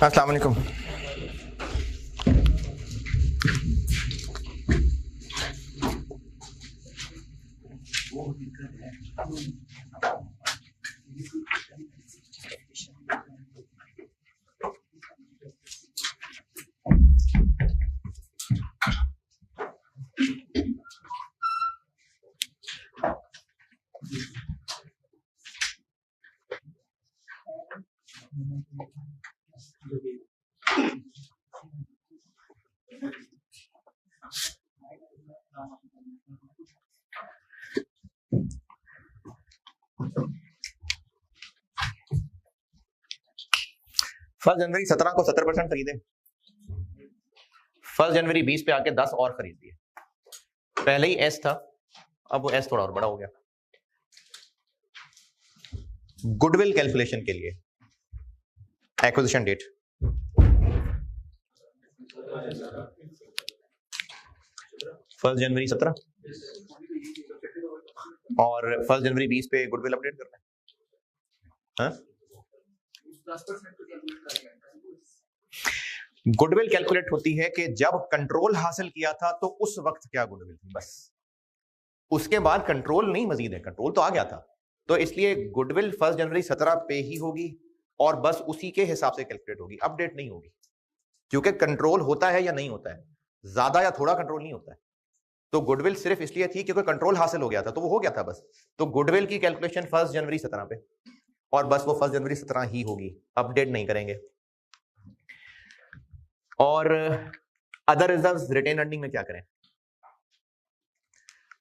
अस्सलाम वालेकुम। फर्स्ट जनवरी 17 को 70% खरीदे, फर्स्ट जनवरी 20 पे आके 10 और खरीद दिए। पहले ही एस था, अब वो एस थोड़ा और बड़ा हो गया। गुडविल कैलकुलेशन के लिए एक्विजिशन डेट फर्स्ट जनवरी 17 और फर्स्ट जनवरी 20 पे गुडविल अपडेट करना है। हाँ? गुडविल कैलकुलेट होती है कि जब कंट्रोल हासिल किया था तो उस वक्त क्या गुडविल थी, बस। उसके बाद कंट्रोल नहीं मजीद है, कंट्रोल तो आ गया था, तो इसलिए गुडविल फर्स्ट जनवरी 17 पे ही होगी और बस उसी के हिसाब से कैलकुलेट होगी, अपडेट नहीं होगी। क्योंकि कंट्रोल होता है या नहीं होता है, ज्यादा या थोड़ा कंट्रोल नहीं होता है। तो गुडविल सिर्फ इसलिए थी क्योंकि कंट्रोल हासिल हो गया था, तो वो हो गया था बस। तो गुडविल की कैलकुलेशन फर्स्ट जनवरी 17 पे और बस वो फर्स्ट जनवरी 17 ही होगी, अपडेट नहीं करेंगे। और अदर रिजर्व्स रिटेन अर्निंग में क्या करें?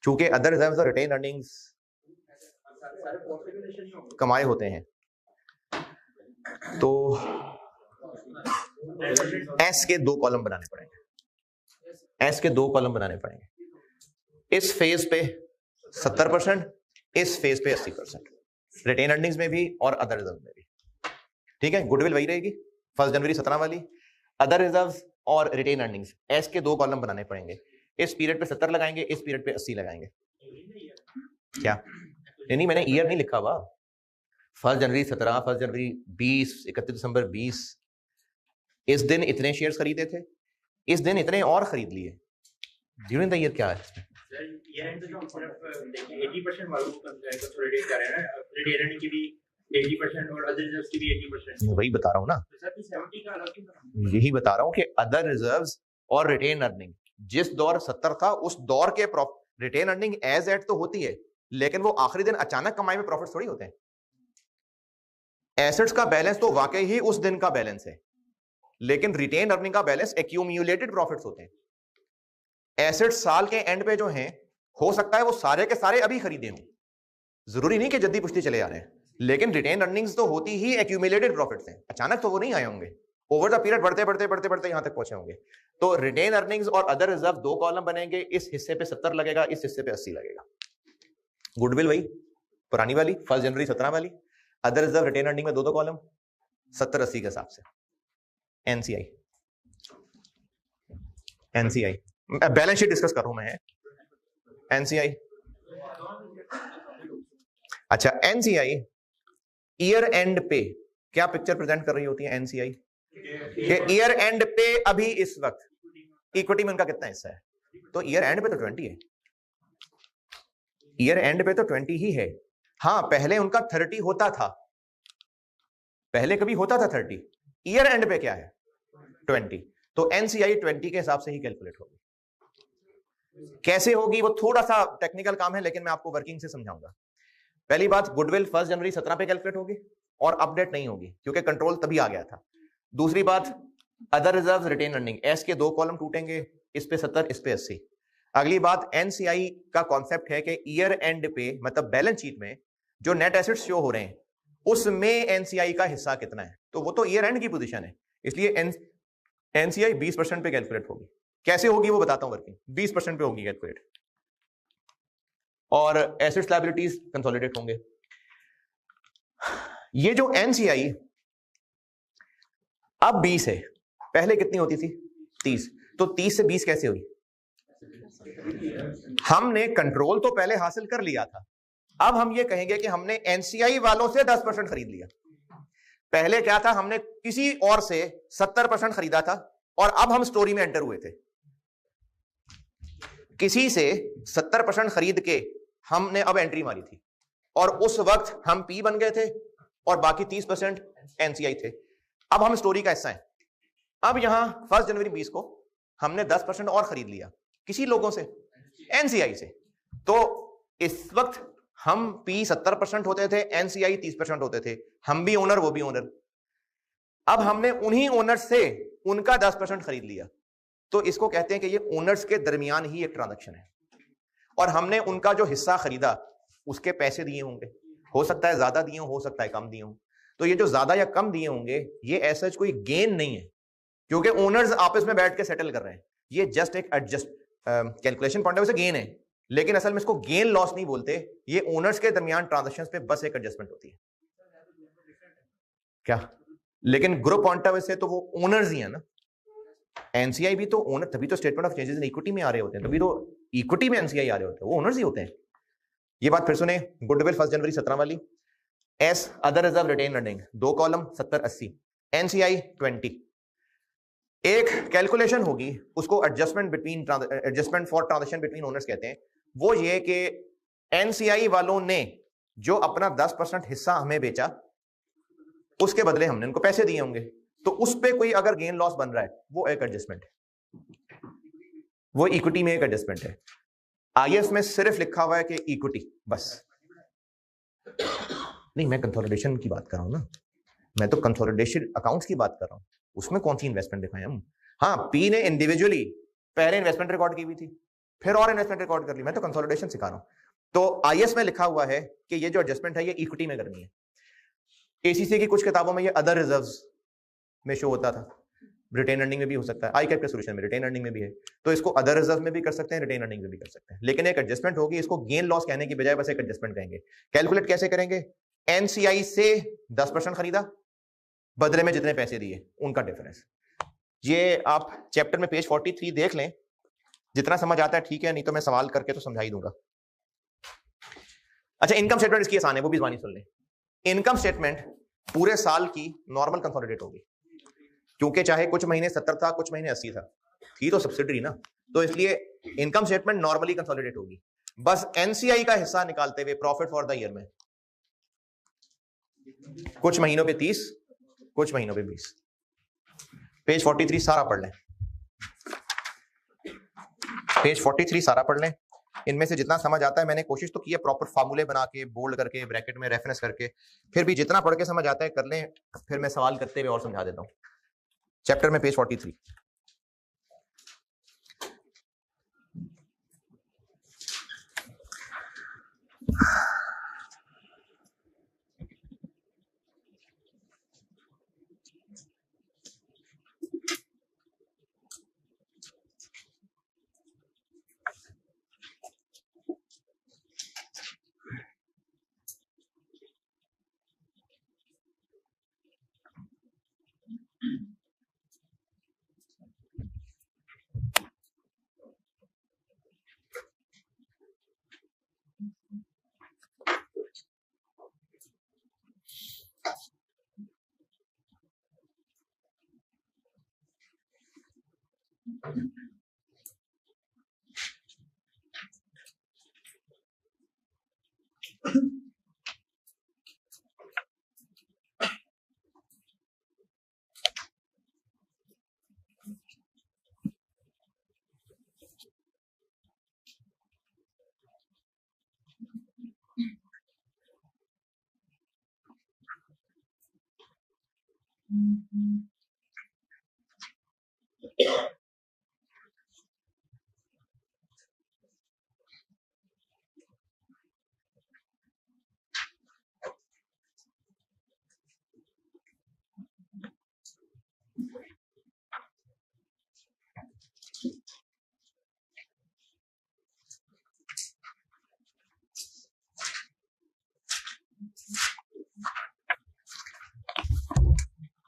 चूंकि अदर रिजर्व्स और रिटेन अर्निंग्स कमाए होते हैं, तो एस के 2 कॉलम बनाने पड़ेंगे, एस के 2 कॉलम बनाने पड़ेंगे। इस फेज पे 70%, इस फेज पे 80%, रिटेन अर्निंग्स में भी और अदर रिजर्व में भी। ठीक है, गुडविल वही रहेगी फर्स्ट जनवरी 17 वाली। अदर रिजर्व्स और रिटेन अर्निंग्स, एस के 2 कॉलम बनाने पड़ेंगे। इस पीरियड पे 70 लगाएंगे, इस पीरियड पे 80 लगाएंगे। क्या नहीं, मैंने ईयर नहीं लिखा हुआ। फर्स्ट जनवरी 17, फर्स्ट जनवरी 20, 31 दिसंबर 20, इस दिन इतने शेयर्स खरीदे थे, इस दिन इतने और खरीद लिए। ड्यूरिंग द ईयर क्या है? वही बता रहा हूँ ना, यही बता रहा हूँ कि अदर रिजर्व्स और रिटेन अर्निंग जिस दौर 70 था उस दौर के रिटेन अर्निंग एज एट तो होती है, लेकिन वो आखिरी दिन अचानक कमाई में प्रॉफिट थोड़ी होते हैं। एसेट्स का बैलेंस तो वाकई ही उस दिन का बैलेंस है, लेकिन रिटेन अर्निंग का बैलेंस एक्यूमुलेटेड प्रॉफिट्स होते हैं। एसेट्स साल के एंड पे जो हैं, हो सकता है वो सारे के सारे अभी खरीदे हों, जरूरी नहीं कि जल्दी पुश्ती चले आ रहे हैं, लेकिन रिटेन अर्निंग्स तो होती ही एक्यूमुलेटेड प्रॉफिट्स हैं, अचानक तो वो नहीं आए होंगे, ओवर द पीरियड बढ़ते बढ़ते बढ़ते बढ़ते यहां तक पहुंचे होंगे। तो रिटेन अर्निंग्स और अदर रिजर्व 2 कॉलम बनेंगे, इस हिस्से पे 70 लगेगा, इस हिस्से पे 80 लगेगा। गुडविल वही पुरानी वाली फर्स्ट जनवरी 17 वाली, अदर रिजर्व रिटेन अर्निंग में 2 कॉलम 70-80 के हिसाब से। NCI, NCI balance sheet discuss कर रहा हूं मैं। एनसीआई, अच्छा, एनसीआई ईयर एंड पे क्या पिक्चर प्रेजेंट कर रही होती है? एनसीआई के ईयर एंड पे अभी इस वक्त इक्विटी में उनका कितना हिस्सा है? तो ईयर एंड पे तो 20 है, ईयर एंड पे तो 20 ही है। हाँ, पहले उनका 30 होता था, पहले कभी होता था 30, ईयर एंड पे क्या है? 20। तो एनसीआई 20 के हिसाब से ही कैलकुलेट होगी। कैसे होगी वो थोड़ा सा टेक्निकल काम है, लेकिन मैं आपको वर्किंग से समझाऊंगा। पहली बात, गुडविल फर्स्ट जनवरी 17 पे कैलकुलेट होगी और अपडेट नहीं होगी क्योंकि कंट्रोल तभी आ गया था। दूसरी बात, अदर रिजर्व्स रिटेन अर्निंग, एस के 2 कॉलम टूटेंगे, इस पे 70, इस पे 80। अगली बात, एनसीआई का कॉन्सेप्ट है कि ईयर एंड पे मतलब बैलेंस शीट में जो नेट एसेट्स शो हो रहे हैं उसमें एनसीआई का हिस्सा कितना है, तो वो तो ईयर एंड की पोजीशन है, इसलिए एनसीआई 20% पे कैलकुलेट होगी। कैसे होगी वो बताता हूं, वर्किंग 20% पे होगी कैलकुलेट, और एसेट्स लायबिलिटीज कंसोलिडेट होंगे। ये जो एनसीआई अब 20 है, पहले कितनी होती थी? 30। तो 30 से 20 कैसे हुई? हमने कंट्रोल तो पहले हासिल कर लिया था, अब हम ये कहेंगे कि हमने एनसीआई वालों से 10% खरीद लिया। पहले क्या था, हमने किसी और से 70% खरीदा था और अब हम स्टोरी में एंटर हुए थे। किसी से 70% खरीद के हमने अब एंट्री मारी थी और उस वक्त हम पी बन गए थे और बाकी 30% एनसीआई थे। अब हम स्टोरी का हिस्सा हैं। अब यहां 1 जनवरी 20 को हमने 10% और खरीद लिया किसी लोगों से, एनसीआई से। तो इस वक्त हम पी 70% होते थे, एनसीआई 30% होते थे, हम भी ओनर वो भी ओनर। अब हमने उन्हीं ओनर से उनका 10% खरीद लिया, तो इसको कहते हैं कि ये ओनर्स के दरमियान ही एक ट्रांजैक्शन है और हमने उनका जो हिस्सा खरीदा उसके पैसे दिए होंगे, हो सकता है ज्यादा दिए हो सकता है कम दिए हो। तो ये जो ज्यादा या कम दिए होंगे ये ऐसा कोई गेन नहीं है क्योंकि ओनर्स आपस में बैठ के सेटल कर रहे हैं। ये जस्ट एक adjust calculation point of view से गेन है, लेकिन असल में इसको गेन लॉस नहीं बोलते। ये ओनर्स के दरमियान ट्रांजैक्शंस पे बस एक एडजस्टमेंट होती है क्या, लेकिन ग्रुप पॉइंट ऑफ व्यू से तो वो ओनर्स ही है ना। एनसीआई भी तो ओनर, तभी तो statement of changes in equity में आ रहे होते हैं, तभी तो इक्विटी में एनसीआई आ रहे होते हैं, वो ओनर्स ही होते हैं। ये बात फिर सुने, गुडविल 1 जनवरी 17 वाली, एस other reserve retained earning 2 column 70-80, NCI 20। एक कैलकुलेशन होगी, उसको adjustment for transaction between owners कहते हैं। वो ये कि एनसीआई वालों ने जो अपना 10% हिस्सा हमें बेचा उसके बदले हमने उनको पैसे दिए होंगे, तो उस पे कोई अगर गेन लॉस बन रहा है वो एक एडजस्टमेंट है, वो इक्विटी में एक एडजस्टमेंट है। आईएस में सिर्फ लिखा हुआ है कि इक्विटी बस। नहीं, मैं कंसोलिडेशन की बात कर रहा हूं ना, मैं तो कंसोलिडेशन अकाउंट्स की बात कर रहा हूं, उसमें कौन सी इन्वेस्टमेंट दिखाएं हम। हाँ, पी ने इंडिविजुअली पहले इन्वेस्टमेंट रिकॉर्ड की हुई थी, फिर और इन्वेस्टमेंट रिकॉर्ड कर ली, मैं तो कंसोलिडेशन सिखा रहा हूं। तो आईएस में लिखा हुआ है कि ये जो एडजस्टमेंट है ये इक्विटी में करनी है। एसीसी की कुछ किताबों में ये अदर रिजर्व्स में शो होता था, रिटेन अर्निंग में भी हो सकता है, आई कैप के सोल्यूशन में रिटेन अर्निंग में भी है, तो इसको अदर रिजर्व में भी कर सकते हैं, रिटेन अर्निंग में भी कर सकते हैं, लेकिन एक एडजस्टमेंट होगी। इसको गेन लॉस कहने की बजाय बस एक एडजस्टमेंट कहेंगे। कैलकुलेट कैसे करेंगे, एनसीआई से 10% खरीदा, बदले में जितने पैसे दिए उनका डिफरेंस। ये आप चैप्टर में पेज 43 देख लें, जितना समझ आता है ठीक है, नहीं तो मैं सवाल करके तो समझा ही दूंगा। अच्छा, इनकम स्टेटमेंट इसकी आसान है, वो भी जबानी सुन लें। इनकम स्टेटमेंट पूरे साल की नॉर्मल कंसोलिडेट होगी, क्योंकि चाहे कुछ महीने 70 था कुछ महीने 80 था, थी तो सब्सिडरी ना, तो इसलिए इनकम स्टेटमेंट नॉर्मली कंसोलिडेट होगी। बस एनसीआई का हिस्सा निकालते हुए प्रॉफिट फॉर द ईयर में कुछ महीनों पे 30, कुछ महीनों पे 20। पेज 43 सारा पढ़ लें, पेज 43 सारा पढ़ लें। इनमें से जितना समझ आता है, मैंने कोशिश तो की है प्रॉपर फार्मूले बना के, बोल्ड करके, ब्रैकेट में रेफरेंस करके, फिर भी जितना पढ़ के समझ आता है कर लें, फिर मैं सवाल करते हुए और समझा देता हूं। चैप्टर में पेज 43।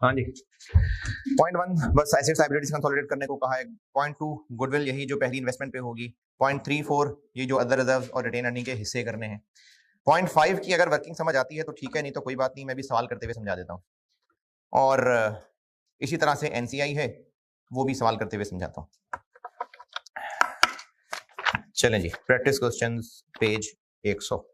हाँ जी, पॉइंट 1 बस एसेट्स लायबिलिटीज कंसोलिडेट करने को कहा है। पॉइंट 2 गुडविल, यही जो पहली इन्वेस्टमेंट पे होगी। पॉइंट 3-4 ये जो अदर रिजर्व और रिटेन अर्निंग के हिस्से करने हैं। पॉइंट 5 की अगर वर्किंग समझ आती है तो ठीक है, नहीं तो कोई बात नहीं, मैं भी सवाल करते हुए समझा देता हूँ। और इसी तरह से एनसीआई है, वो भी सवाल करते हुए समझाता हूं। चलें जी, प्रैक्टिस क्वेश्चंस पेज 100।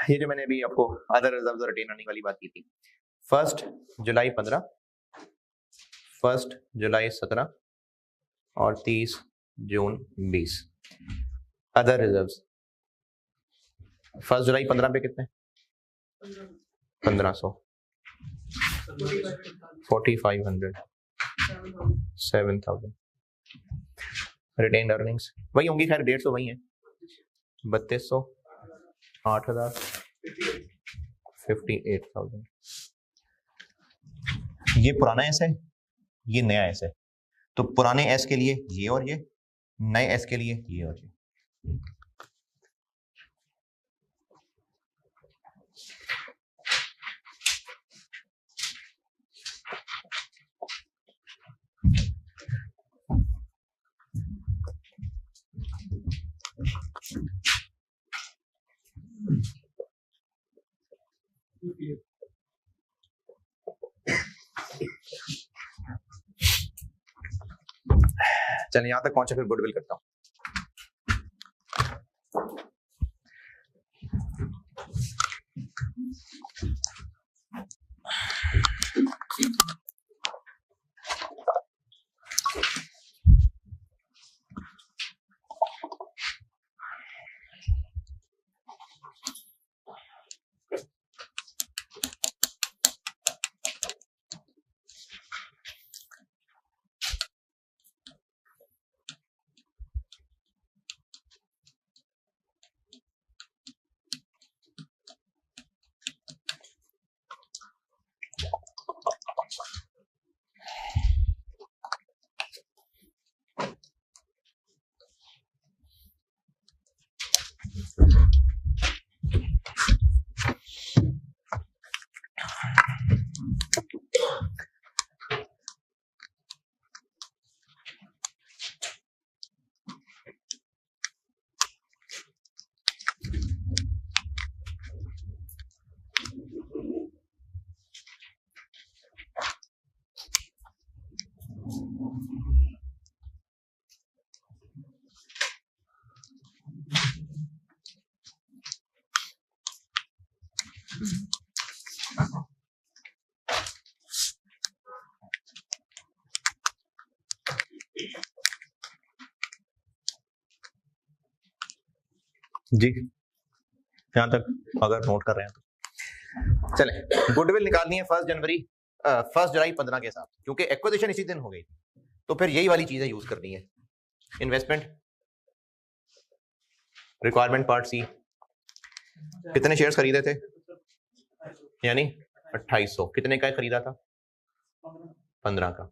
ये जो मैंने अभी आपको अदर रिजर्व्स और रिटेन अर्निंग वाली बात की थी, 1 जुलाई 15, 1 जुलाई 17 और 30 जून 20 अदर रिजर्व्स। 1 जुलाई 15 पे कितने? 1500, 4500, 7000। रिटेन अर्निंग्स वही होंगी, खैर 150 वही है, 3200, 8000, 58,000। ये पुराना एस है, ये नया एस है, तो पुराने एस के लिए ये और ये, नए एस के लिए ये और ये। चलिए यहां तक पहुंचे, फिर गुडविल करता हूं। जी यहां तक अगर नोट कर रहे हैं तो चलें। गुडविल निकालनी है 1 जुलाई 15 के साथ, क्योंकि एक्विजिशन इसी दिन हो गई थी, तो फिर यही वाली चीजें यूज करनी है। इन्वेस्टमेंट रिक्वायरमेंट पार्ट सी, कितने शेयर्स खरीदे थे? यानी 2800। कितने का खरीदा था? 15 का।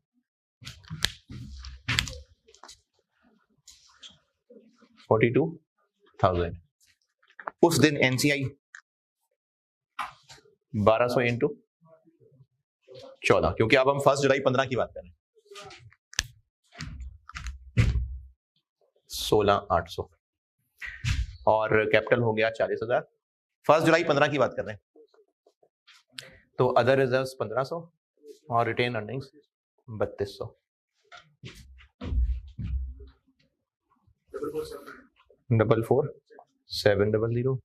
42,000। उस दिन एनसीआई 1200 इंटू 14, क्योंकि अब हम 1 जुलाई 15 की बात कर रहे हैं। 16,800 और कैपिटल हो गया 40,000। 1 जुलाई 15 की बात कर रहे हैं, तो अदर रिजर्व्स 1500 और रिटेन अर्निंग्स 3200। 44,700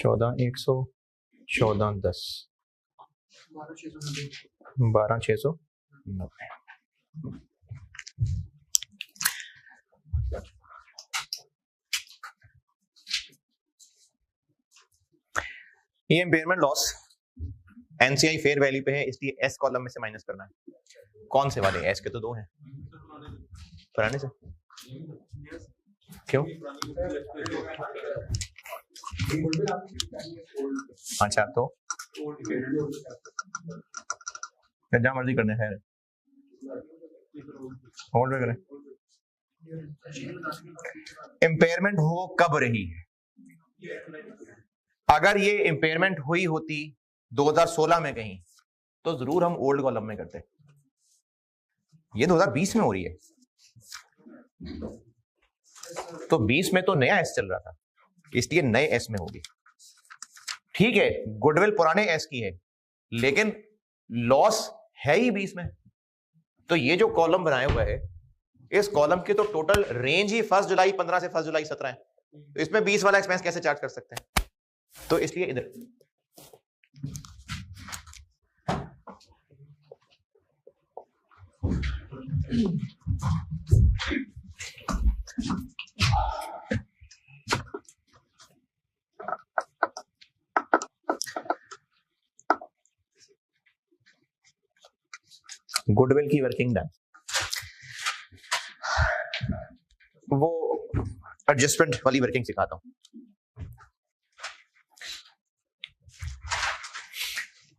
14,100, 14,10, 12,690। ये impairment loss NCI fair value पे है, इसलिए एस कॉलम में से माइनस करना है। कौन से वाले? एस के तो दो हैं पुराने से। क्यों? अच्छा तो जहाँ मर्जी करने है, होल्ड करें। इम्पेयरमेंट हो कब रही है? अगर ये इम्पेयरमेंट हुई होती 2016 में कहीं, तो जरूर हम ओल्ड कॉलम में करते। ये 2020 में हो रही है, तो 20 में तो नया एस चल रहा था, इसलिए नए एस में होगी। ठीक है, गुडविल पुराने एस की है, लेकिन लॉस है ही 20 में। तो ये जो कॉलम बनाया हुआ है, इस कॉलम की तो टोटल रेंज ही 1 जुलाई 15 से 1 जुलाई 17 है, तो इसमें 20 वाला एक्सपेंस कैसे चार्ज कर सकते हैं? तो इसलिए इधर गुडविल की वर्किंग डन। वो एडजस्टमेंट वाली वर्किंग सिखाता हूं।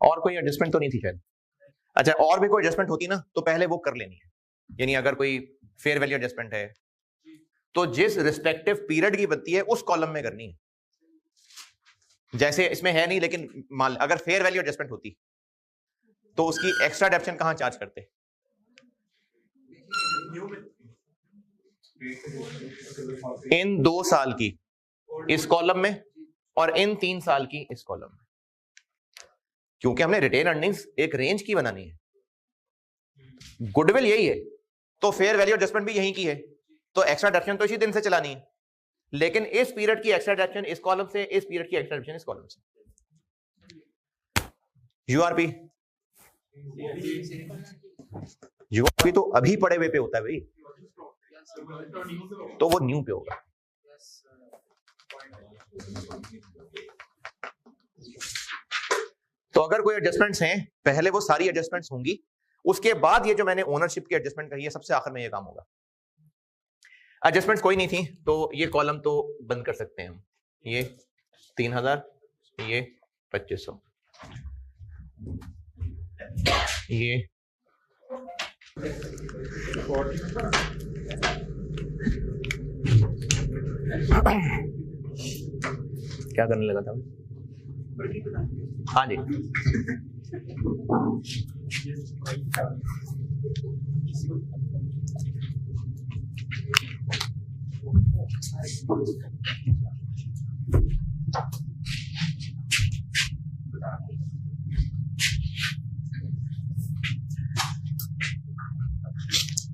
और कोई एडजस्टमेंट तो नहीं थी शायद? अच्छा, और भी कोई एडजस्टमेंट होती ना तो पहले वो कर लेनी है। यानी अगर कोई फेयर वैल्यू एडजस्टमेंट है तो जिस रिस्पेक्टिव पीरियड की बनती है उस कॉलम में करनी है। जैसे इसमें है नहीं, लेकिन मान अगर फेयर वैल्यू एडजस्टमेंट होती तो उसकी एक्स्ट्रा डेप्शन कहां चार्ज करते? इन 2 साल की इस कॉलम में और इन 3 साल की इस कॉलम में, क्योंकि हमने रिटेन अर्निंग्स एक रेंज की बनानी है। गुडविल यही है, तो फेयर वैल्यू एडजस्टमेंट भी यही की है, तो एक्स्ट्रा डेप्शन तो इसी दिन से चलानी है, लेकिन इस पीरियड की एक्स्ट्रा डेप्शन इस कॉलम से, इस पीरियड की एक्स्ट्रा डेप्शन इस कॉलम से। यूआरपी तो अभी पड़े हुए पे होता है भाई, तो वो न्यू पे होगा। तो अगर कोई एडजस्टमेंट्स हैं, पहले वो सारी एडजस्टमेंट्स होंगी, उसके बाद ये जो मैंने ओनरशिप की एडजस्टमेंट कही है, सबसे आखिर में ये काम होगा। एडजस्टमेंट्स कोई नहीं थी तो ये कॉलम तो बंद कर सकते हैं हम। ये 3,000, ये 2,500, ये क्या करने लगा था? हाँ जी,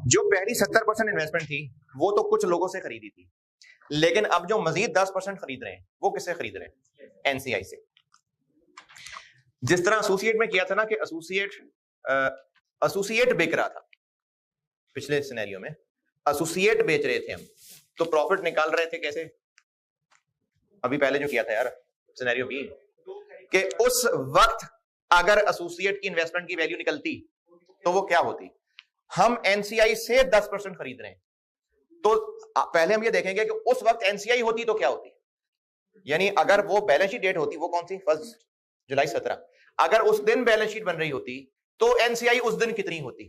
जो पहली 70% इन्वेस्टमेंट थी वो तो कुछ लोगों से खरीदी थी, लेकिन अब जो मजीद 10% खरीद रहे हैं वो किससे खरीद रहे हैं? एनसीआई से। जिस तरह एसोसिएट में किया था ना कि एसोसिएट बिक रहा था, पिछले सिनेरियो में एसोसिएट बेच रहे थे हम, तो प्रॉफिट निकाल रहे थे कैसे? अभी पहले जो किया था यार सिनेरियो बी, कि उस वक्त अगर एसोसिएट की इन्वेस्टमेंट की वैल्यू निकलती तो वो क्या होती? हम एनसीआई से 10% खरीद रहे हैं, तो पहले हम ये देखेंगे कि उस वक्त एनसीआई होती तो क्या होती। यानी अगर वो बैलेंस शीट डेट होती, वो कौन सी? 1 जुलाई 17, अगर उस दिन बैलेंस शीट बन रही होती तो एनसीआई उस दिन कितनी होती?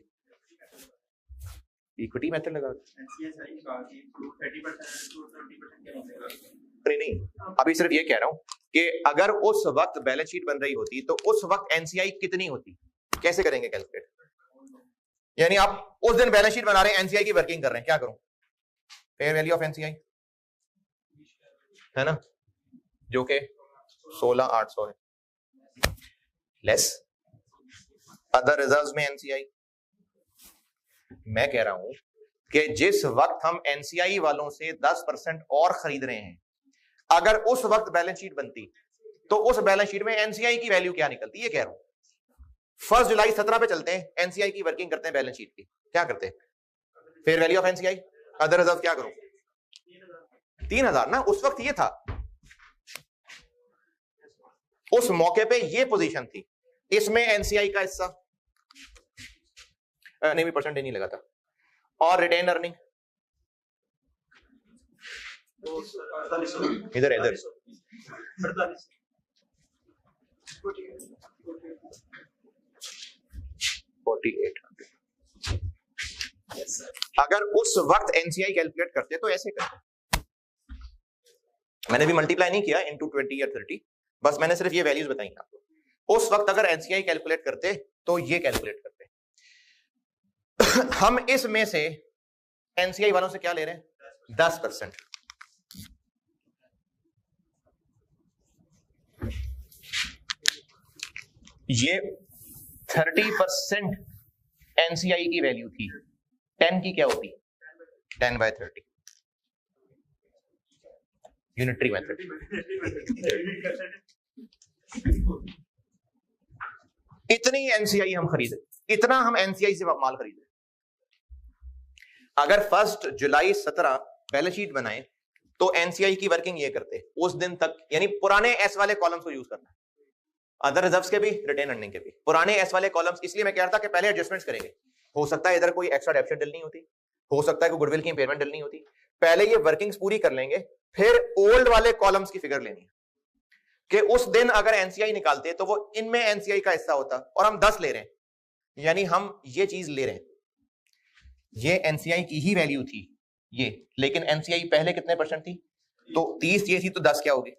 इक्विटी मेथड लगा नहीं, अभी सिर्फ ये कह रहा हूं कि अगर उस वक्त बैलेंस शीट बन रही होती तो उस वक्त एनसीआई कितनी होती? कैसे करेंगे कैलकुलेट? यानी आप उस दिन बैलेंस शीट बना रहे हैं, एनसीआई की वर्किंग कर रहे हैं, क्या करूं? फेयर वैल्यू ऑफ एनसीआई है ना, जो कि 16,800 है, लेस अदर रिजर्व्स में एनसीआई। मैं कह रहा हूं कि जिस वक्त हम एनसीआई वालों से 10% और खरीद रहे हैं, अगर उस वक्त बैलेंस शीट बनती तो उस बैलेंस शीट में एनसीआई की वैल्यू क्या निकलती है, ये कह रहा हूं। 1 जुलाई 17 पे चलते हैं, एनसीआई की वर्किंग करते हैं बैलेंस शीट की, क्या करते हैं, fair value of NCI, other reserve क्या करूं, 3000 ना, उस वक्त ये था, उस मौके पे ये पोजीशन थी, इसमें एनसीआई का हिस्सा नहीं भी परसेंटेज नहीं लगा था, और रिटेन अर्निंग इधर इधर 4800। अगर उस वक्त एनसीआई कैलकुलेट करते तो ऐसे करते, मैंने भी मल्टीप्लाई नहीं किया इनटू 20 या 30, बस मैंने सिर्फ ये वैल्यूज बताई आपको। उस वक्त अगर एनसीआई कैलकुलेट करते तो ये कैलकुलेट करते। हम इसमें से एनसीआई वालों से क्या ले रहे हैं, 10%। ये 30% एनसीआई की वैल्यू थी, 10 की क्या होती, 10/30 यूनिटरी मेथड। इतनी एनसीआई हम खरीदे, इतना हम एनसीआई से माल खरीदे। अगर 1 जुलाई 17 बैलेंस शीट बनाए तो एनसीआई की वर्किंग ये करते उस दिन तक, यानी पुराने एस वाले कॉलम्स को यूज करना, अदर रिजर्व्स के भी, रिटेन अर्निंग के भी। पुराने एस वाले कॉलम्स इसलिए मैं कह रहा था कि पहले एडजस्टमेंट्स करेंगे, हो सकता है इधर कोई एक्स्ट्रा डेप्ट डलनी होती, हो सकता है कोई गुडविल की इंपेयरमेंट डलनी होती, पहले ये वर्किंग्स पूरी कर लेंगे, फिर ओल्ड वाले कॉलम्स की फिगर लेनी है कि उस दिन अगर एनसीआई निकालते तो वो इनमें एनसीआई का हिस्सा होता, और हम 10 ले रहे हैं, यानी हम ये चीज ले रहे हैं, ये एनसीआई की ही वैल्यू थी ये, लेकिन एनसीआई पहले कितने परसेंट थी, तो 30 ये थी, तो 10 क्या होगी,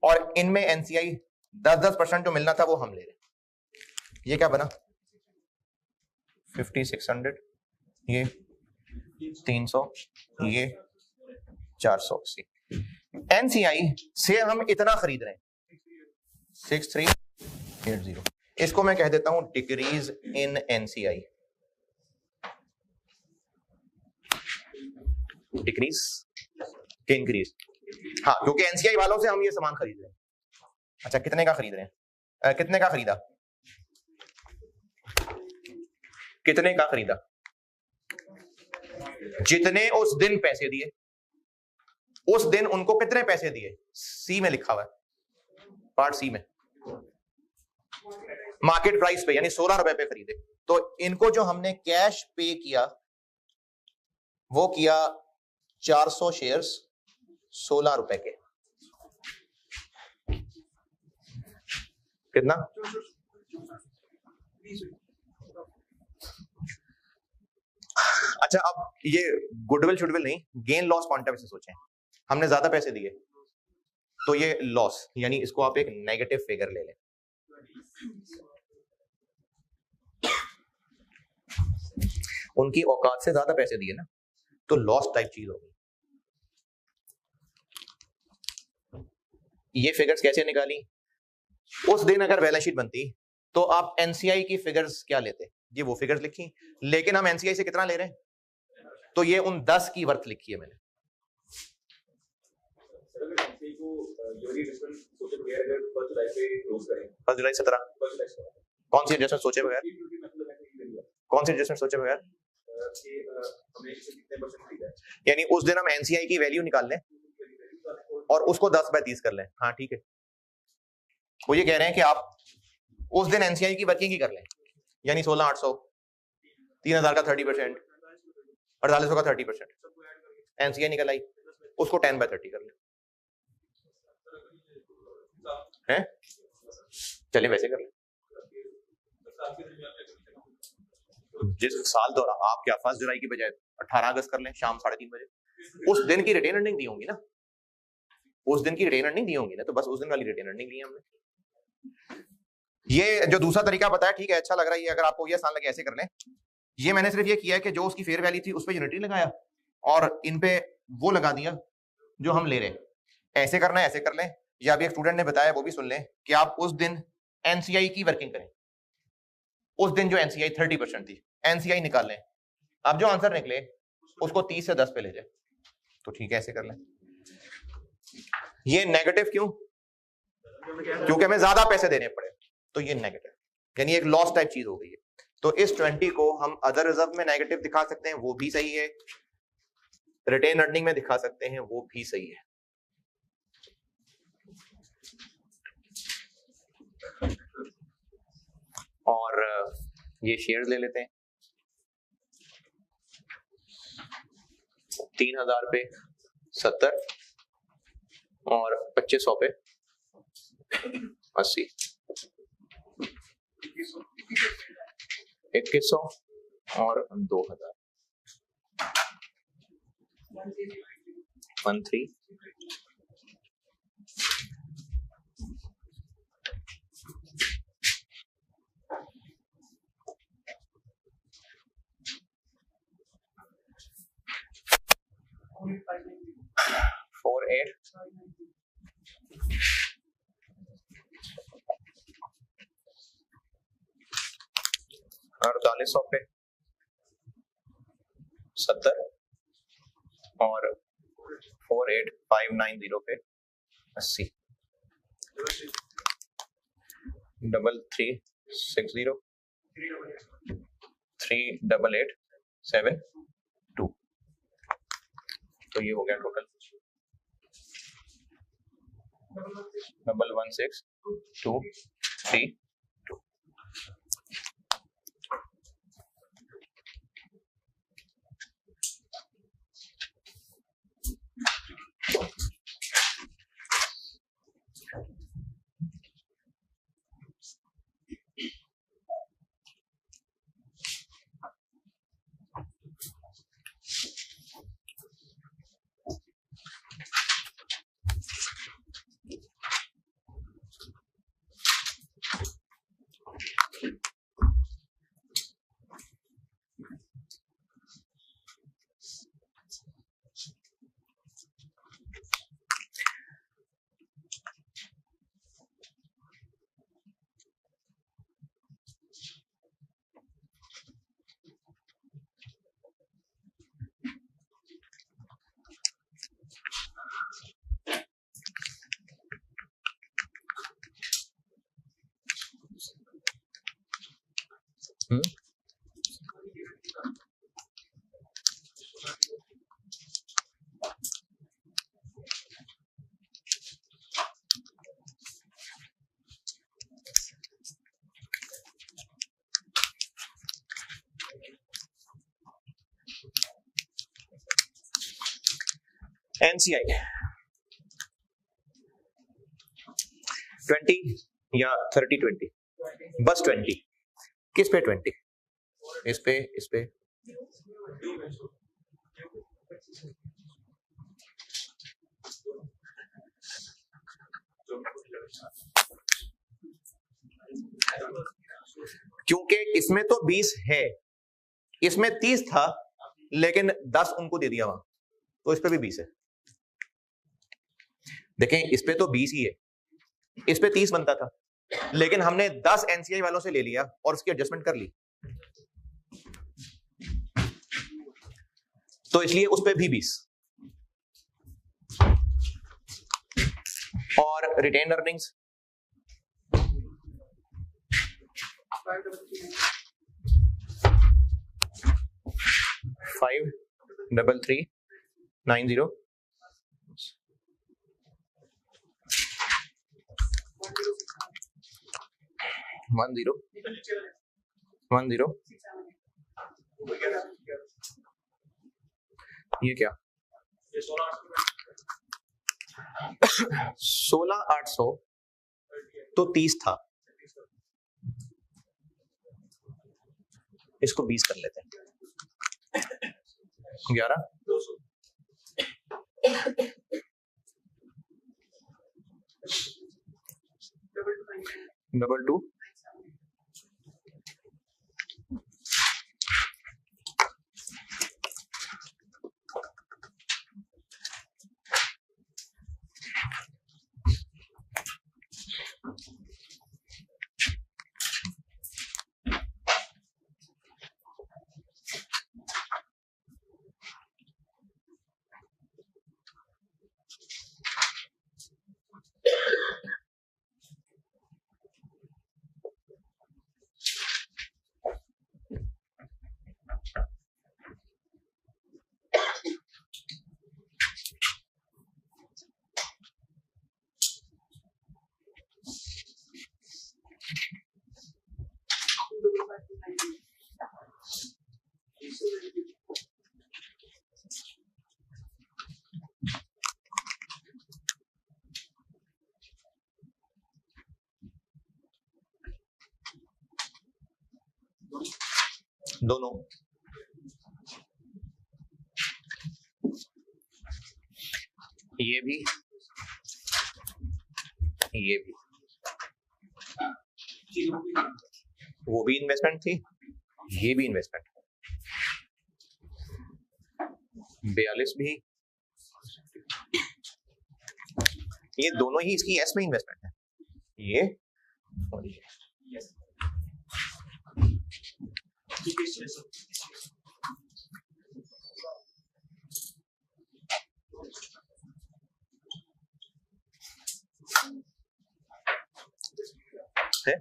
और इनमें एनसीआई 10% जो मिलना था वो हम ले रहे हैं। ये क्या बना 5600, ये 300, ये 480। एनसीआई से हम इतना खरीद रहे हैं 6380। इसको मैं कह देता हूं डिक्रीज इन एनसीआई, डिक्रीज के इंक्रीज। हाँ, क्योंकि एनसीआई वालों से हम ये सामान खरीद रहे हैं। अच्छा, कितने का खरीद रहे हैं, कितने का खरीदा, कितने का खरीदा, जितने उस दिन पैसे दिए, उस दिन उनको कितने पैसे दिए, सी में लिखा हुआ है, पार्ट सी में, मार्केट प्राइस पे, यानी 16 रुपए पे खरीदे। तो इनको जो हमने कैश पे किया वो किया 400 शेयर्स 16 रुपए के, कितना, अच्छा अब ये गुडविल शुडविल नहीं, gain loss point of view से सोचें, हमने ज्यादा पैसे दिए तो ये लॉस, यानी इसको आप एक नेगेटिव फिगर ले लें, उनकी औकात से ज्यादा पैसे दिए ना, तो लॉस टाइप चीज होगी। ये फिगर्स कैसे निकाली, उस दिन अगर बैलेंस शीट बनती तो आप एनसीआई की फिगर्स क्या लेते, ये वो फिगर्स लिखी, लेकिन हम एनसीआई से कितना ले रहे हैं, तो ये उन 10 की वर्थ लिखी है मैंने। जुलाई 17 कौन सी एडजस्टमेंट सोचे बगैर, कौन सी एडजस्टमेंट सोचे बगैर, यानी उस दिन हम एनसीआई की वैल्यू निकाल लें और उसको 10/30 कर लें। हाँ ठीक है, वो ये कह रहे हैं कि आप उस दिन एनसीआई की वर्किंग ही कर लें, यानी 16800, 3000 का 30%, 4800 का 30%, एनसीआई निकल आई, उसको 10/30 कर लें, हैं, चलिए वैसे कर लें। जिस साल दौरान आप क्या 1 जुलाई की बजाय 18 अगस्त कर लें शाम 3:30 बजे, उस दिन की रिटेन अर्निंग दी होंगी ना, उस दिन की रिटेन अर्निंग दी होंगी ना, तो बस उस दिन वाली रिटेन अर्निंग ली हमने। ये जो दूसरा तरीका बताया ठीक है, अच्छा लग रहा है, अगर आपको ये आसान लगे ऐसे कर लें। ये मैंने सिर्फ ये किया है कि जो उसकी फेयर वैल्यू थी उस पर यूनिटी लगाया और इन पे वो लगा दिया जो हम ले रहे हैं। ऐसे करना है, ऐसे कर लें, या अभी एक स्टूडेंट ने बताया वो भी सुन लें कि आप उस दिन एनसीआई की वर्किंग करें, उस दिन जो एनसीआई 30% थी, एनसीआई निकाल लें, अब जो आंसर निकले उसको 30 से 10 पे ले जाए, तो ठीक है ऐसे कर लें। ये नेगेटिव क्यों, क्योंकि हमें ज्यादा पैसे देने पड़े, तो ये नेगेटिव, यानी एक लॉस टाइप चीज हो गई है। तो इस 20 को हम अदर रिजर्व में नेगेटिव दिखा सकते हैं, वो भी सही है, रिटेन अर्निंग में दिखा सकते हैं, वो भी सही है। और ये शेयर ले लेते हैं 3000 पे 70 और 2500 पे 80, 2100 और 2000, 13 48 4800 पे 70 और 48590 पे 80, 3360 38872, तो ये हो गया टोटल 116232। एनसीआई 20 या 30-20, बस 20, किस पे 20? इस पे, इस पे, क्योंकि इसमें तो 20 है, इसमें 30 था लेकिन 10 उनको दे दिया वहां, तो इस पे भी 20 है। देखें इस पे तो 20 ही है, इस पे 30 बनता था, लेकिन हमने 10 एनसीआई वालों से ले लिया और उसकी एडजस्टमेंट कर ली, तो इसलिए उस पे भी 20। और रिटेन अर्निंग्स 53390 10 ये क्या 16800 तो 30 था, इसको 20 कर लेते हैं 11 22 दोनों। ये भी ये भी, वो भी इन्वेस्टमेंट थी, ये भी इन्वेस्टमेंट। 42 भी, ये दोनों ही इसकी एस में इन्वेस्टमेंट है, ये और ये। है?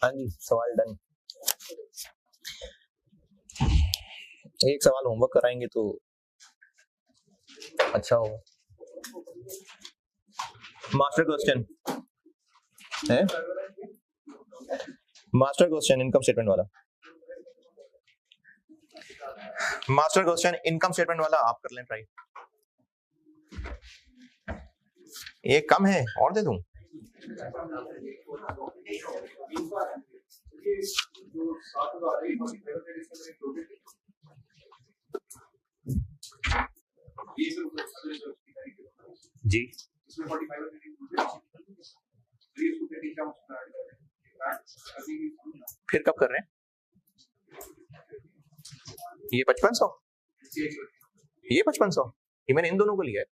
हाँ जी, सवाल डन। एक सवाल होमवर्क कराएंगे तो अच्छा होगा। मास्टर क्वेश्चन है, मास्टर क्वेश्चन इनकम स्टेटमेंट वाला, मास्टर क्वेश्चन इनकम स्टेटमेंट वाला आप कर लें ट्राई। एक कम है और दे दूं? जी फिर कब कर रहे हैं ये 5500? ये 5500 ये मैंने इन दोनों को लिया है।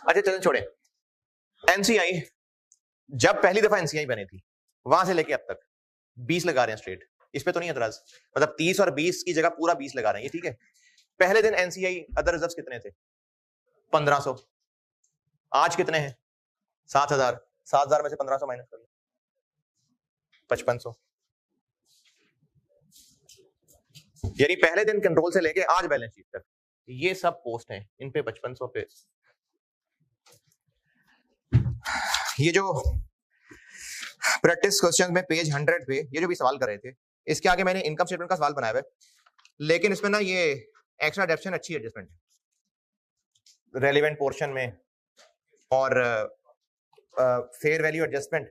अच्छा चलो छोड़े। एनसीआई जब पहली दफा एनसीआई बनी थी वहां से लेके अब तक 20 लगा रहे हैं स्ट्रेट, इस पे तो नहीं एतराज, मतलब 30 और 20 की जगह पूरा 20 लगा रहे हैं, ये ठीक है। पहले दिन एनसीआई अदर रिजर्व्स कितने थे? 1500। आज कितने हैं? 7000। 7000 में से 1500 माइनस कर लो, 5500। यानी पहले दिन कंट्रोल से लेके आज बैलेंस शीट तक ये सब पोस्ट हैं, इन पे 5500 पे। ये जो प्रैक्टिस क्वेश्चन में पेज 100 पे ये जो भी सवाल कर रहे थे, इसके आगे मैंने इनकम स्टेटमेंट का सवाल बनाया है, लेकिन इसमें ना ये एक्स्ट्रा डेप्शन अच्छी एडजस्टमेंट है रेलिवेंट पोर्शन में, और फेयर वैल्यू एडजस्टमेंट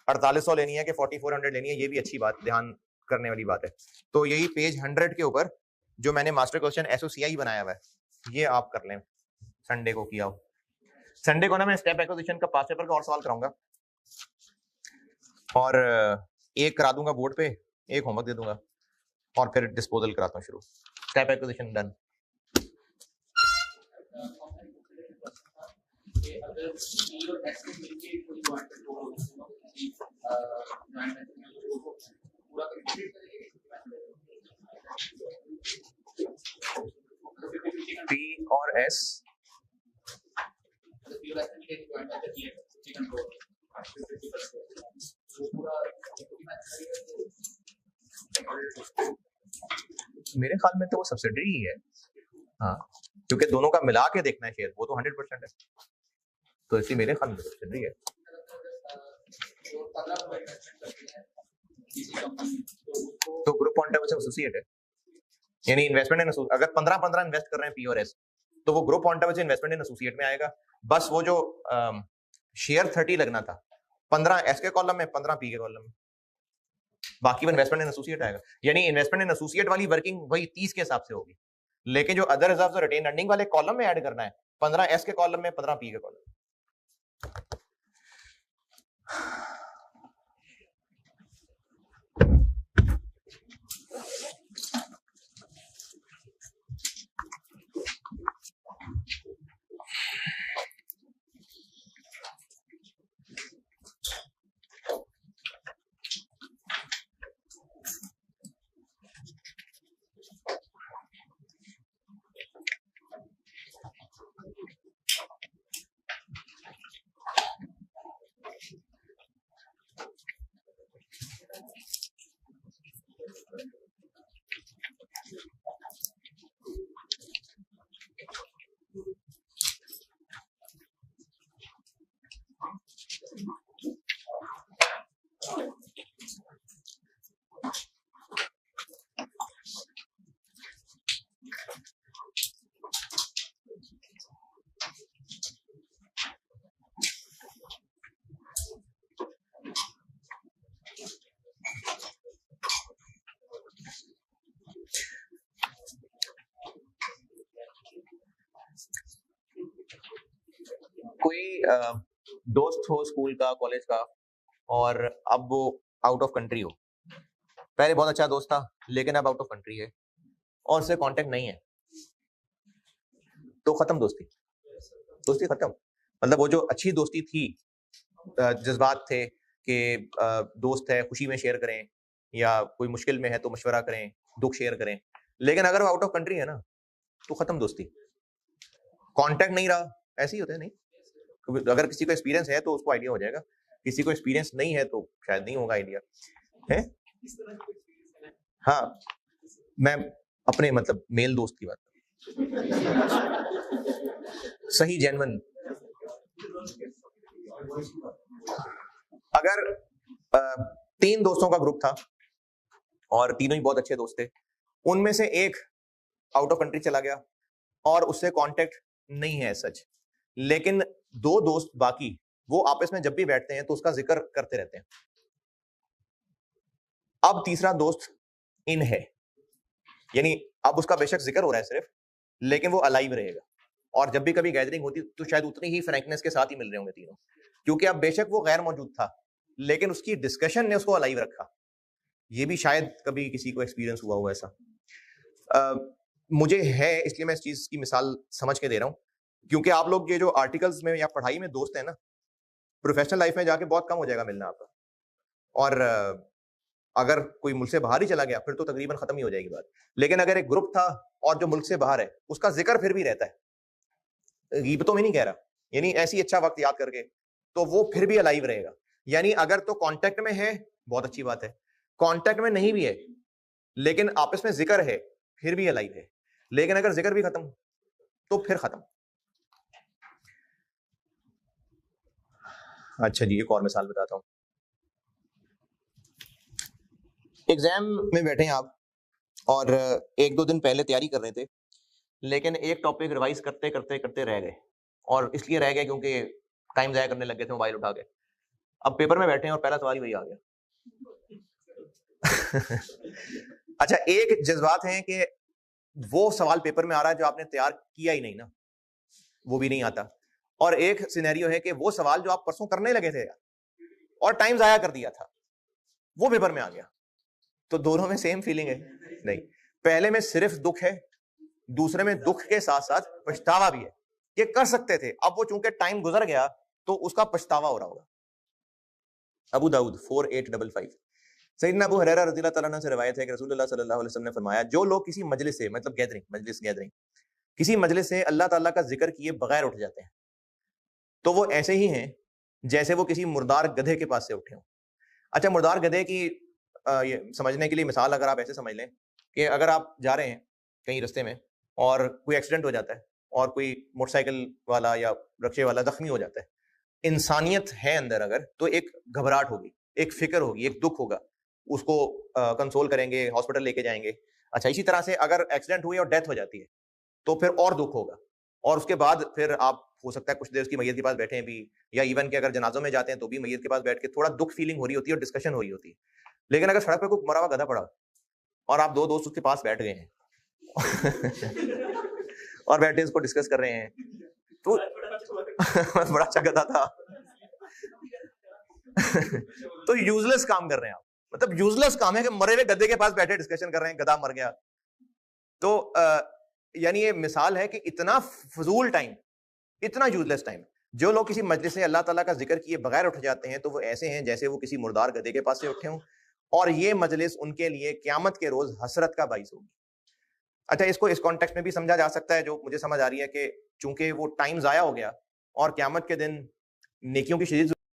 4800 लेनी है कि 4400 लेनी है, ये भी अच्छी बात, ध्यान करने वाली बात है। तो यही पेज 100 के ऊपर जो मैंने मास्टर क्वेश्चन एसओसीआई बनाया हुआ है, ये आप कर लें, संडे को किया हो। संडे को ना मैं स्टेप एक्विजिशन का पास पेपर का और सवाल कराऊंगा, और एक करा दूंगा बोर्ड पे, एक होमवर्क दे दूंगा, और फिर डिस्पोजल कराता हूँ शुरू। Step acquisition done. पी और एस मेरे ख्याल में तो वो सब्सिडरी ही है, हाँ, क्योंकि दोनों का मिला के देखना है शेयर, वो तो 100% है, तो इसलिए मेरे ख्याल में सब्सिडरी है। तो ग्रुप क्वांटम एसोसिएट है, यानी इन्वेस्टमेंट इन, अगर 15-15 इन्वेस्ट कर रहे हैं पी और एस, तो वो ग्रुप क्वांटम इन्वेस्टमेंट इन एसोसिएट में आएगा। बस वो जो शेयर 30 लगना था, 15 एस के कॉलम में, 15 पी के कॉलम में, बाकी वो इन्वेस्टमेंट इन एसोसिएट आएगा। यानी इन्वेस्टमेंट इन एसोसिएट वाली वर्किंग वही 30 के हिसाब से होगी, लेकिन जो अदर रिजर्व्स और रिटेन अर्निंग वाले कॉलम में ऐड करना है, 15 एस के कॉलम में, 15 पी के कॉलम में। कोई दोस्त हो स्कूल का, कॉलेज का, और अब वो आउट ऑफ कंट्री हो, पहले बहुत अच्छा दोस्त था लेकिन अब आउट ऑफ कंट्री है और उससे कांटेक्ट नहीं है, तो खत्म दोस्ती, दोस्ती खत्म। मतलब वो जो अच्छी दोस्ती थी, जज्बात थे कि दोस्त है, खुशी में शेयर करें, या कोई मुश्किल में है तो मशवरा करें, दुख शेयर करें, लेकिन अगर वो आउट ऑफ कंट्री है ना, तो खत्म दोस्ती, कांटेक्ट नहीं रहा, ऐसे ही होता है। नहीं, अगर किसी को एक्सपीरियंस है तो उसको आइडिया हो जाएगा, किसी को एक्सपीरियंस नहीं है तो शायद नहीं होगा आइडिया है। हाँ, मैं अपने मतलब मेल दोस्त की बात, सही जेन्युइन। अगर 3 दोस्तों का ग्रुप था और तीनों ही बहुत अच्छे दोस्त थे, उनमें से एक आउट ऑफ कंट्री चला गया और उससे कांटेक्ट नहीं है सच, लेकिन 2 दोस्त बाकी वो आपस में जब भी बैठते हैं तो उसका जिक्र करते रहते हैं। अब तीसरा दोस्त इन है, यानी अब उसका बेशक जिक्र हो रहा है सिर्फ, लेकिन वो अलाइव रहेगा, और जब भी कभी गैदरिंग होती तो शायद उतनी ही फ्रैंकनेस के साथ ही मिल रहे होंगे तीनों, क्योंकि अब बेशक वो गैर मौजूद था लेकिन उसकी डिस्कशन ने उसको अलाइव रखा। ये भी शायद कभी किसी को एक्सपीरियंस हुआ ऐसा। मुझे है, इसलिए मैं इस चीज की मिसाल समझ के दे रहा हूं, क्योंकि आप लोग ये जो आर्टिकल्स में या पढ़ाई में दोस्त है ना, प्रोफेशनल लाइफ में जाके बहुत कम हो जाएगा मिलना आपका, और अगर कोई मुल्क से बाहर ही चला गया फिर तो तकरीबन खत्म ही हो जाएगी बात। लेकिन अगर एक ग्रुप था और जो मुल्क से बाहर है उसका जिक्र फिर भी रहता है, गीबतों में नहीं कह रहा, यानी ऐसी अच्छा वक्त याद करके, तो वो फिर भी अलाइव रहेगा। यानी अगर तो कांटेक्ट में है बहुत अच्छी बात है, कांटेक्ट में नहीं भी है लेकिन आपस में जिक्र है, फिर भी अलाइव है। लेकिन अगर जिक्र भी खत्म तो फिर खत्म। अच्छा जी, एक और मिसाल बताता हूं। एग्जाम में बैठे हैं आप और 1-2 दिन पहले तैयारी कर रहे थे, लेकिन एक टॉपिक रिवाइज करते करते करते रह गए, और इसलिए रह गए क्योंकि टाइम जाया करने लग गए थे मोबाइल उठा के। अब पेपर में बैठे हैं और पहला सवाल ही वही आ गया। अच्छा, एक जज्बात है कि वो सवाल पेपर में आ रहा है जो आपने तैयार किया ही नहीं ना, वो भी नहीं आता, और एक सिनेरियो है कि वो सवाल जो आप परसों करने लगे थे और टाइम जाया कर दिया था, वो पेपर में आ गया। तो दोनों में सेम फीलिंग है? नहीं, पहले में सिर्फ दुख है, दूसरे में दुख के साथ साथ पछतावा भी है कि कर सकते थे, अब वो चूंकि टाइम गुजर गया तो उसका पछतावा हो रहा होगा। अबू दाऊद 4855, सैयदना अबू हुरैरा रज़ियल्लाहु तआला अन्हु से रिवायत है कि रसूलुल्लाह सल्लल्लाहु अलैहि वसल्लम ने फरमाया, जो लोग किसी मजलिस से, मतलब गैदरिंग, किसी मजलिस से अल्लाह ताला का जिक्र किए बगैर उठ जाते हैं, तो वो ऐसे ही हैं जैसे वो किसी मुर्दार गधे के पास से उठे हों। अच्छा, मुर्दार गधे की ये समझने के लिए मिसाल अगर आप ऐसे समझ लें कि अगर आप जा रहे हैं कहीं रास्ते में और कोई एक्सीडेंट हो जाता है और कोई मोटरसाइकिल वाला या रिक्शे वाला जख्मी हो जाता है, इंसानियत है अंदर अगर, तो एक घबराहट होगी, एक फिक्र होगी, एक दुख होगा, उसको कंसोल करेंगे, हॉस्पिटल लेके जाएंगे। अच्छा, इसी तरह से अगर एक्सीडेंट हुई और डेथ हो जाती है तो फिर और दुख होगा, और उसके बाद फिर आप हो सकता है कुछ देर उसकी मैयत के पास बैठे हैं भी, या इवन के अगर जनाजों में जाते हैं तो भी मैयत के पास बैठ के थोड़ा दुख फीलिंग हो रही होती है और डिस्कशन हो रही होती है। लेकिन अगर सड़क पे कोई मरा हुआ गधा पड़ा और आप दो दोस्त उसके पास बैठ गए हैं और बैठे इसको डिस्कस कर रहे हैं, तो बड़ा अच्छा गधा था तो यूजलेस काम कर रहे हैं आप, मतलब यूजलेस काम है कि मरे हुए गधे के पास बैठे डिस्कशन कर रहे हैं, गधा मर गया। तो यानी ये मिसाल है कि इतना फजूल टाइम, इतना यूजलेस टाइम, जो लोग किसी मजलिस से अल्लाह ताला का जिक्र किए बगैर उठ जाते हैं तो वो ऐसे हैं जैसे वो किसी मुर्दार गधे के पास से उठे हों, और ये मजलिस उनके लिए क़यामत के रोज हसरत का बाइस होगी। अच्छा, इसको इस कॉन्टेक्स्ट में भी समझा जा सकता है, जो मुझे समझ आ रही है कि चूंकि वो टाइम जाया हो गया और क़यामत के दिन नेकियों की शदीद